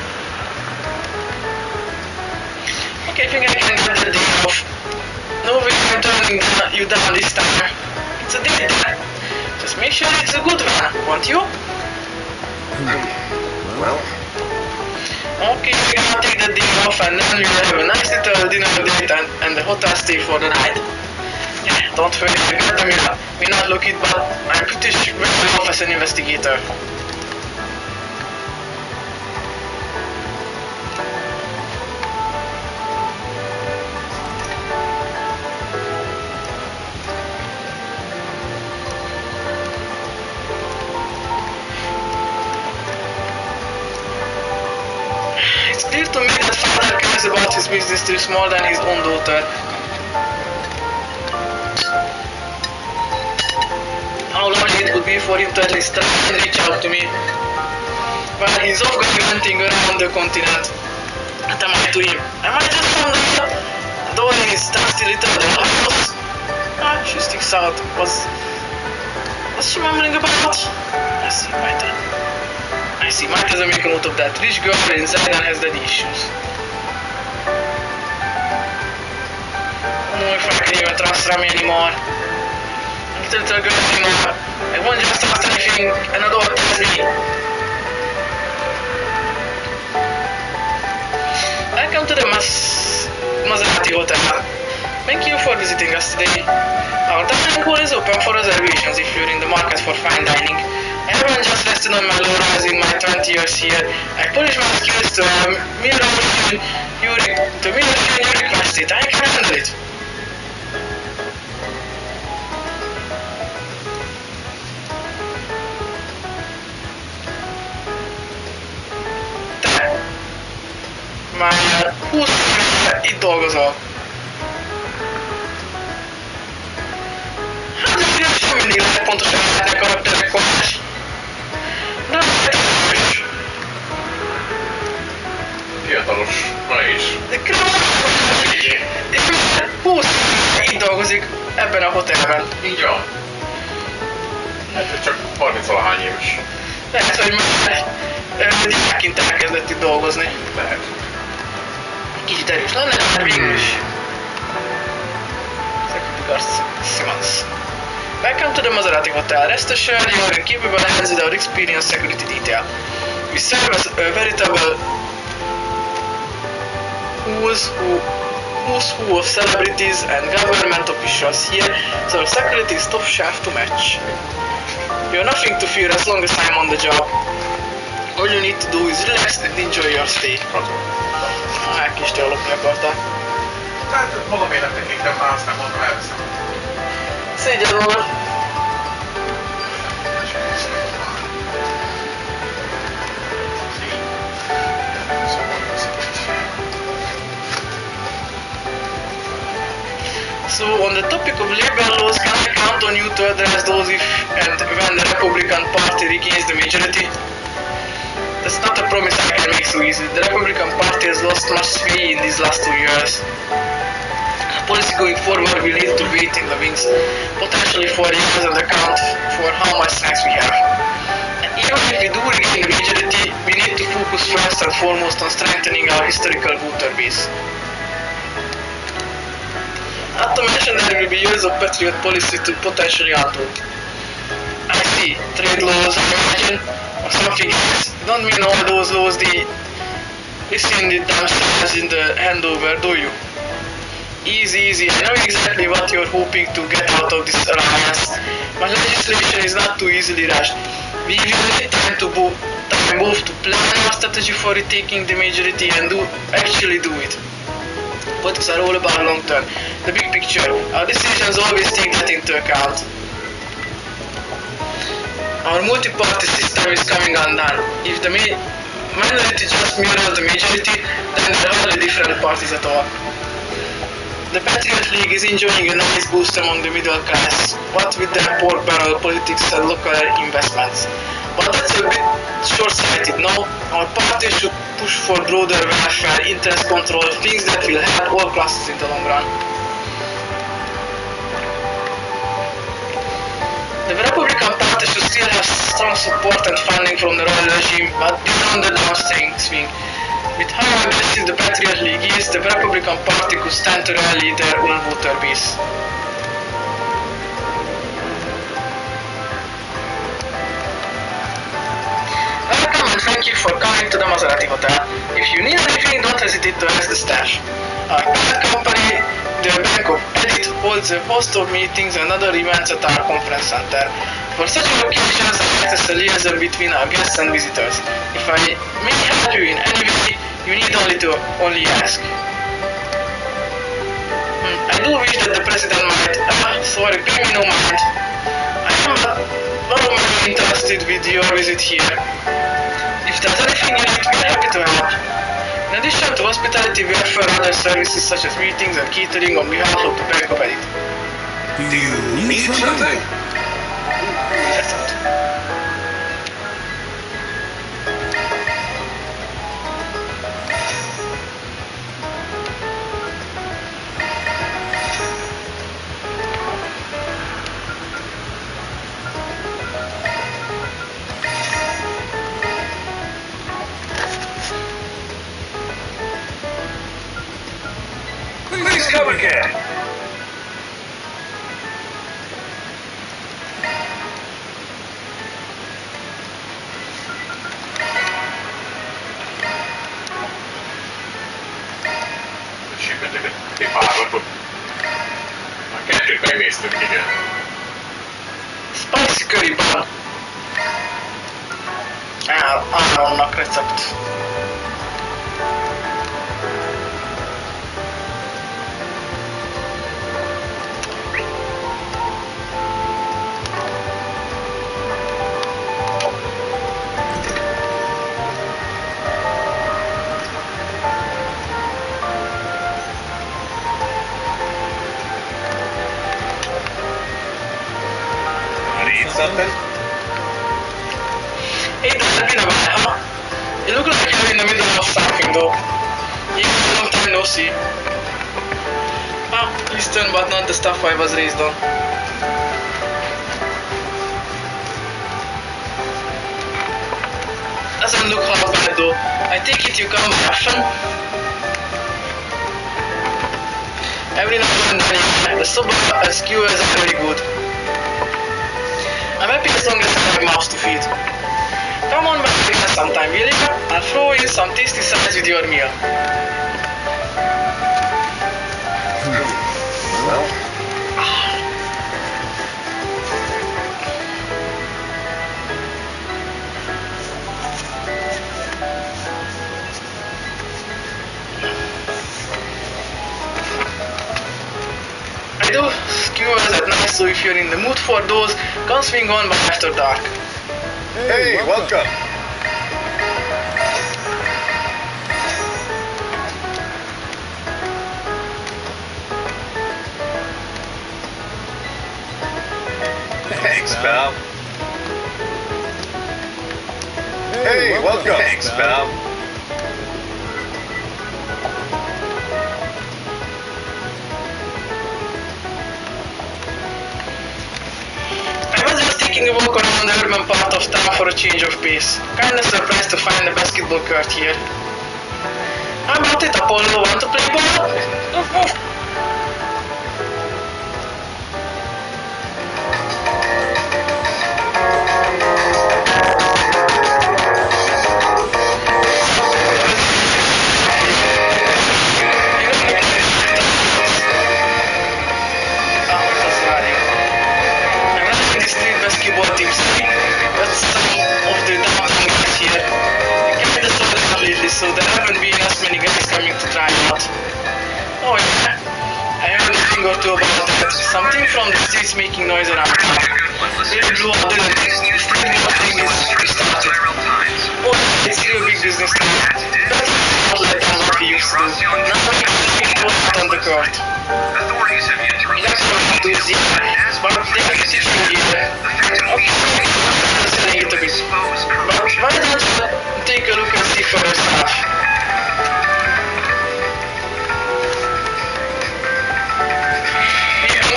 Okay, I think I can get the day off. No way I'm turning you down this time. It's a date. Just make sure it's a good one, won't you? Well, okay, we're gonna take the day off and then we'll have a nice little dinner date and the hotel stay for the night. Yeah, don't worry, I got them, we're not lucky, but I'm pretty sure we're off as an investigator. It's clear to me that father cares about his business still more than his own daughter. How long it would be for him to at least try and reach out to me? Well, he's off going hunting around the continent. What am I to him? Am I just found out? Though his trusty little house? Ah, she sticks out. What's she mumbling about? I see, might as well make a note of that. Rich girl in Zidane has daddy issues. I don't know if I can even trust Rami anymore. Little girl anymore. I won't just trust anything another one tells me. Welcome to the Maserati Hotel. Thank you for visiting us today. Our dining hall is open for reservations if you're in the market for fine dining. I haven't just rested on my laurels in my 20 years here. I polished my skills to mirror you requested. I can handle it. Már 20 éve itt dolgozol. Hát azért sem mindig lehet pontosan látni a karakterek kontás. De is. Fiatalos, na és. De és már 20 éve itt dolgozik ebben a hotelben. Így van. Hát ez csak 30-valahány éves. Lehet, hogy már diákként elkezdett itt dolgozni. Lehet. Kicsit erős lenne, de végül is. Simmons. Welcome to the Maserati Hotel. Rest assured you are in capable hands with our experienced security detail. We serve as a veritable who's who of celebrities and government officials here, so our security is top shelf to match. You have nothing to fear as long as I'm on the job. All you need to do is relax and enjoy your stay. Elkistől lopni akartál. Hát mondom én nekik, de már aztán mondom elveszem. Szégyen róla. So on the topic of labor laws, can I count on you to address those if and when the Republican Party regains the majority? That's not a promise I can make so easily. The Republican Party has lost much sway in these last 2 years. Policy going forward will need to wait in the wings, potentially for years and account for how much strength we have. And even if we do regain the majority, we need to focus first and foremost on strengthening our historical voter base. Not to mention that there will be years of patriot policy to potentially alter. I see, trade laws, I imagine, or something else. Don't mean all those laws they rescinded themselves in the handover, do you? Easy, I know exactly what you're hoping to get out of this alliance, but legislation is not too easily rushed. We will need time both to plan our strategy for retaking the majority and actually do it. Politics are all about long term, the big picture. Our decisions always take that into account. Our multi-party system is coming undone. If the minority just mirrors the majority, then there are hardly different parties at all. The Patriot League is enjoying a nice boost among the middle class, what with their pork barrel politics and local investments. But that's a bit short-sighted, no? Our party should push for broader welfare, interest control, things that will help all classes in the long run. The Republican Party should still have strong support and funding from the royal regime, but beyond the downswing. With how aggressive the Patriot League is, the Republican Party could stand to rally their own voter base. Welcome and thank you for coming to the Maserati Hotel. If you need anything, don't hesitate to ask the staff. Our parent company, the Bank of Edit, holds a host of meetings and other events at our conference center. For such occasions, I act as a liaison between our guests and visitors. If I may help you in any way, you need only ask. I do wish that the president might. Sorry, pay me no mind. I am very interested with your visit here. If there's anything you need, we're happy to help. In addition to hospitality, we offer other services such as meetings and catering on behalf of the Bank of Edit. Do you need something? Please come again. Spicy curry bun. Annak recept. Something? Hey, that's been a while, huh? You look like you're in the middle of something, though. Even a long time no see. Eastern, but not the stuff I was raised on. Doesn't look half bad, though. I take it you come often? Every now and then, the soba and skewers are very good. I'm happy as long as I have a mouse to feed. Come on back again sometime, will you? I'll throw in some tasty sides with your meal. Well, I do skewers at night, so if you're in the mood for those, come swing on by after dark. hey, welcome. Thanks, pal. Hey, welcome. Thanks, pal. I was just taking a walk around the urban part of town for a change of pace. Kinda surprised to find a basketball court here. How about it, Apollo? Want to play ball? Basketball teams, but some of the downtown guys here kinda slowed down lately, so there haven't been as many guys coming to try out. Oh yeah, I heard a thing or two about that. Something from the streets making noise around town. It blew up, didn't it? The street thing is started. Oh, it's still a big business now. But it's not like I'm not used to. Now we can put on the court. Authorities have yet to Így release azt mondom, tudsz ilyen. But they have to show you. the victim will be Listening to it. exposed But corruption. why don't you take a look and see for yourself?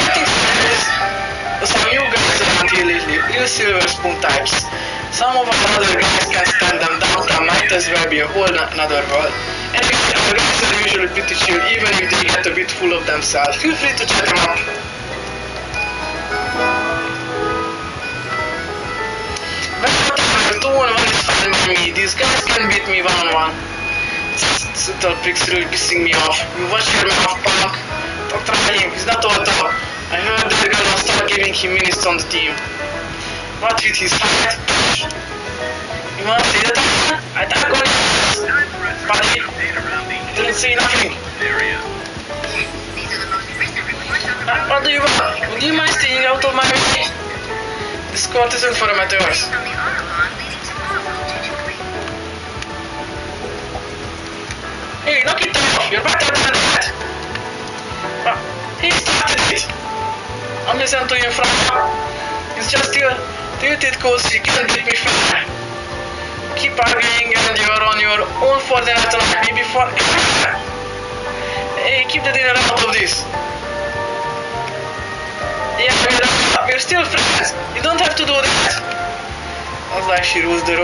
Nothing says some new guys around here lately, real silver spoon types. Some of our other guys can stand them downtown, might as well be a whole another world. Anyway, our guys are usually pretty chill, even if they get a bit full of themselves. Feel free to check them out. But whatever, tone one is fine with me. These guys can beat me one-on-one. This little prick's really pissing me off. You watch your mouth, punk. Don't try him, he's not all talk. I heard they're gonna start giving him minutes on the team. What with his fight? You wanna see that? I don't go buddy. Didn't say nothing. What do you want? Would you mind staying out of my way? This court isn't for amateurs. Hey, knock it off! You're better than that! He started it! I'm listening to you from now. It's just tilted cause you can't beat me fair. Keep arguing and you're on your own for the night and maybe forever. Hey, keep the dinner out of this. Yeah, we're still friends. You don't have to do that. Sounds like she rules the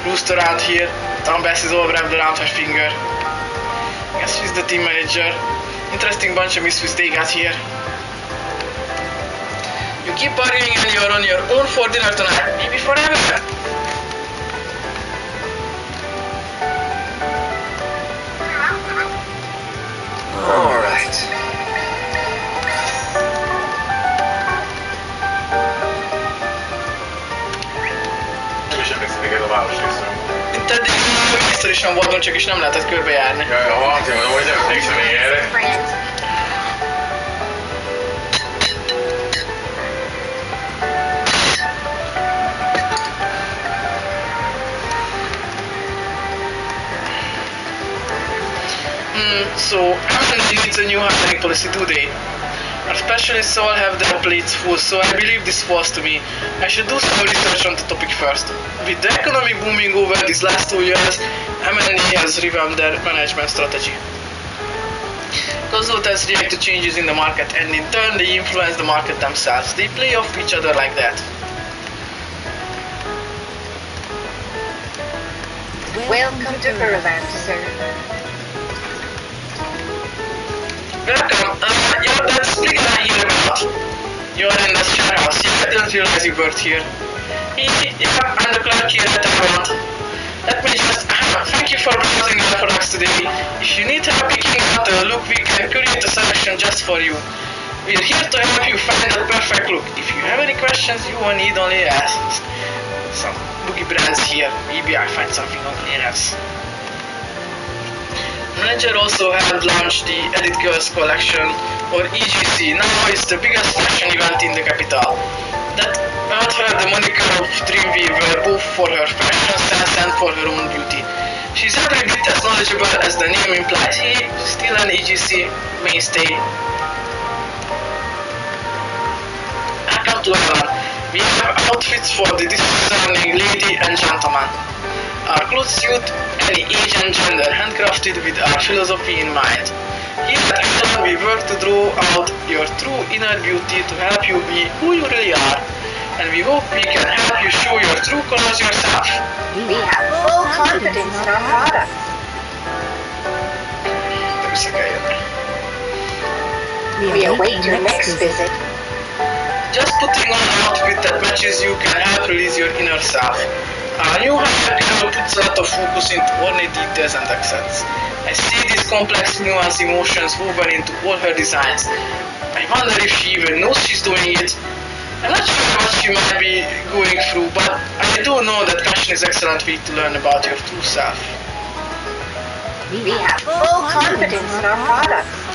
roost around here. Tom Bass is all wrapped around her finger. Guess she's the team manager. Interesting bunch of misfits they got here. You keep arguing and you're on your own for dinner tonight. Maybe forever. Alright. Nem is emlékszem még ez a városrészről. Itt eddig vissza is voltam, csak is nem lehetett körbejárni. Ja, azért mondom, hogy nem emlékszem még erre. Friends. So, Amnesty needs a new hiring policy today. Our specialists all have their plates full, so I believe this falls to me. I should do some research on the topic first. With the economy booming over these last 2 years, M&E has revamped their management strategy. Consultants react to changes in the market, and in turn they influence the market themselves. They play off each other like that. Welcome to Irland, sir. Welcome. That's pretty here about. You're in the share house. Yeah, I didn't realize you worked here. Yeah, I'm the clerk here at the front. Let me just thank you for browsing our products today. If you need help picking out a look, we can create a selection just for you. We're here to help you find the perfect look. If you have any questions, you will need only ask. Some boogie brands here. Maybe I find something on clearance. Manager also had launched the Edit Girls collection, or EGC. Now it's the biggest fashion event in the capital. That earned her the moniker of Dreamweaver, both for her fashion sense and for her own beauty. She's every bit as knowledgeable as the name implies. She's still an EGC mainstay. Welcome to Ireland. We have outfits for the discerning lady and gentleman. Our clothes suit any age and gender, handcrafted with our philosophy in mind. Here at Ireland we work to draw out your true inner beauty to help you be who you really are. And we hope we can help you show your true colors yourself. We have full confidence in our products. We await your next visit. Just putting on an outfit that matches you can help release your inner self. Our new hire puts a lot of focus into ornate details and accents. I see these complex nuanced emotions woven into all her designs. I wonder if she even knows she's doing it. I'm not sure what she might be going through, but I do know that fashion is an excellent way to learn about your true self. We have full confidence in our products.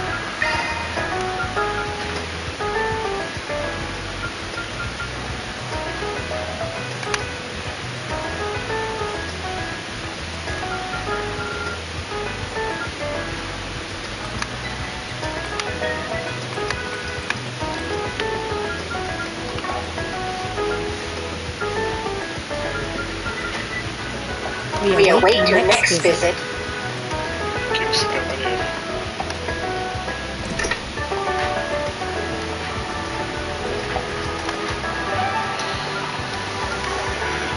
We await your next visit. Képszépen menő.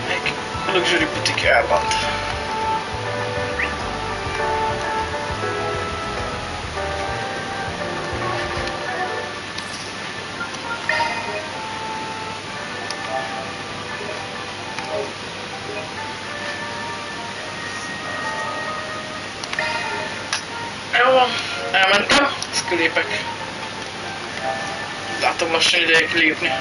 Még luxury butik elment. Jó van, elmentem, ezt kilépek. Látom lassan ideje kilépni.